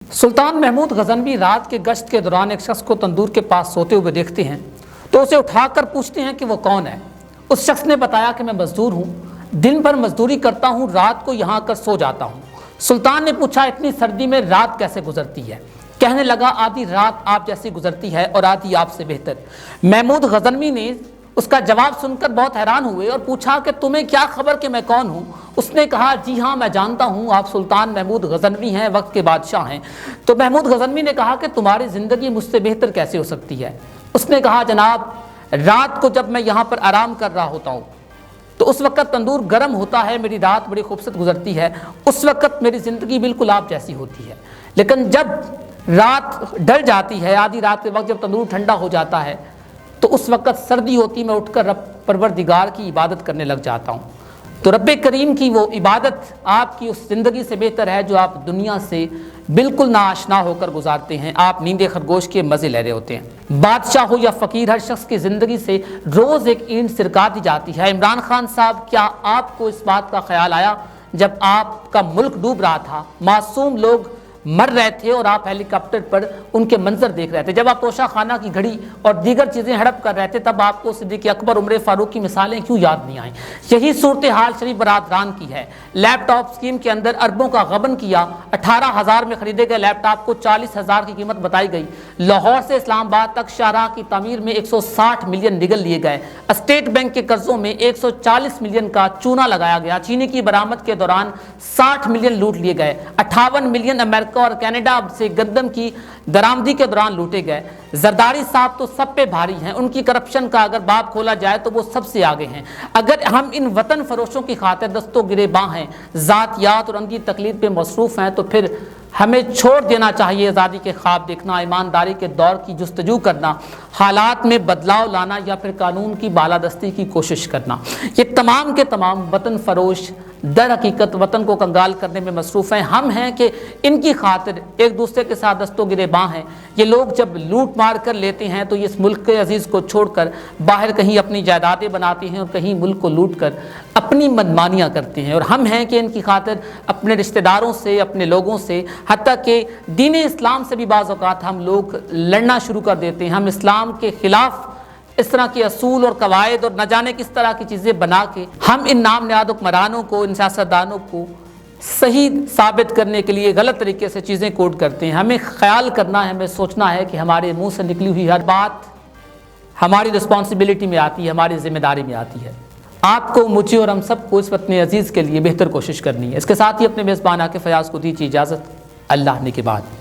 सुल्तान महमूद गजनवी रात के गश्त के दौरान एक शख्स को तंदूर के पास सोते हुए देखते हैं तो उसे उठाकर पूछते हैं कि वो कौन है। उस शख्स ने बताया कि मैं मजदूर हूँ, दिन भर मजदूरी करता हूँ, रात को यहाँ आकर सो जाता हूँ। सुल्तान ने पूछा, इतनी सर्दी में रात कैसे गुजरती है? कहने लगा, आधी रात आप जैसी गुजरती है और आधी आपसे बेहतर। महमूद गजनवी ने उसका जवाब सुनकर बहुत हैरान हुए और पूछा कि तुम्हें क्या खबर कि मैं कौन हूँ? उसने कहा, जी हाँ, मैं जानता हूँ, आप सुल्तान महमूद गजनवी हैं, वक्त के बादशाह हैं। तो महमूद गजनवी ने कहा कि तुम्हारी ज़िंदगी मुझसे बेहतर कैसे हो सकती है? उसने कहा, जनाब, रात को जब मैं यहाँ पर आराम कर रहा होता हूँ तो उस वक़्त तंदूर गर्म होता है, मेरी रात बड़ी खूबसूरत गुजरती है, उस वक़्त मेरी ज़िंदगी बिल्कुल आप जैसी होती है। लेकिन जब रात ढल जाती है, आधी रात के वक्त जब तंदूर ठंडा हो जाता है तो उस वक़्त सर्दी होती, मैं उठकर रब परवरदिगार की इबादत करने लग जाता हूँ। तो रब्बे करीम की वो इबादत आपकी उस ज़िंदगी से बेहतर है जो आप दुनिया से बिल्कुल नाआशना होकर गुजारते हैं। आप नींदे खरगोश के मज़े ले रहे होते हैं। बादशाह हो या फ़कीर, हर शख्स की ज़िंदगी से रोज़ एक ईंट सिरका दी जाती है। इमरान खान साहब, क्या आपको इस बात का ख्याल आया जब आपका मुल्क डूब रहा था, मासूम लोग मर रहे थे और आप हेलीकॉप्टर पर उनके मंजर देख रहे थे, जब आप तोशा खाना की घड़ी और दीगर चीज़ें हड़प कर रहे थे, तब आपको सिद्दीक़ अकबर, उमर फारूक की मिसालें क्यों याद नहीं आई? यही सूरत हाल शरीफ बरादरान की है। लैपटॉप स्कीम के अंदर अरबों का गबन किया। 18,000 में खरीदे गए लैपटॉप को 40,000 की कीमत बताई गई। लाहौर से इस्लामाबाद तक शाहराह की तामीर में 160 मिलियन निगल लिए गए। स्टेट बैंक के कर्जों में 140 मिलियन का चूना लगाया गया। चीनी की बरामद के दौरान 60 मिलियन लूट लिए गए। 58 मिलियन अमेरिका और कनाडा से गंदम की दरामदी के दौरान लूटे गए। जरदारी साहब तो सब पे भारी हैं, उनकी करप्शन का अगर बाब खोला जाए तो वो सबसे आगे हैं। अगर हम इन वतन फरोशों की खातिर दस्तों गिरेबां हैं, ज़ातियात और अंधी तकलीद पे मसरूफ़ हैं, तो फिर हमें छोड़ देना चाहिए आज़ादी के ख्वाब देखना, ईमानदारी के दौर की जुस्तजू करना, हालात में बदलाव लाना या फिर कानून की बालादस्ती की कोशिश करना। ये तमाम के तमाम वतन फरोश दर हकीकत वतन को कंगाल करने में मसरूफ़ हैं। हम हैं कि इनकी खातिर एक दूसरे के साथ दस्तों गिरेबां हैं। ये लोग जब लूट मार कर लेते हैं तो ये इस मुल्क के अजीज़ को छोड़कर बाहर कहीं अपनी जायदादें बनाते हैं और कहीं मुल्क को लूट कर अपनी मनमानियाँ करते हैं। और हम हैं कि इनकी खातिर अपने रिश्तेदारों से, अपने लोगों से, हत्ता कि दीन इस्लाम से भी बाज़ औक़ात हम लोग लड़ना शुरू कर देते हैं। हम इस्लाम के ख़िलाफ़ इस तरह के असूल और कवायद और न जाने किस तरह की चीज़ें बना के हम इन नाम नहाद हुक्मरानों को, इन सियासतदानों को सही साबित करने के लिए गलत तरीके से चीज़ें कोड करते हैं। हमें ख्याल करना है, हमें सोचना है कि हमारे मुंह से निकली हुई हर बात हमारी रिस्पॉन्सिबिलिटी में आती है, हमारी ज़िम्मेदारी में आती है। आपको, मुझे और हम सबको इस वतन अजीज़ के लिए बेहतर कोशिश करनी है। इसके साथ ही अपने मेज़बान आके फ़याज़ को दीजिए इजाज़त। अल्लाह ने के बाद।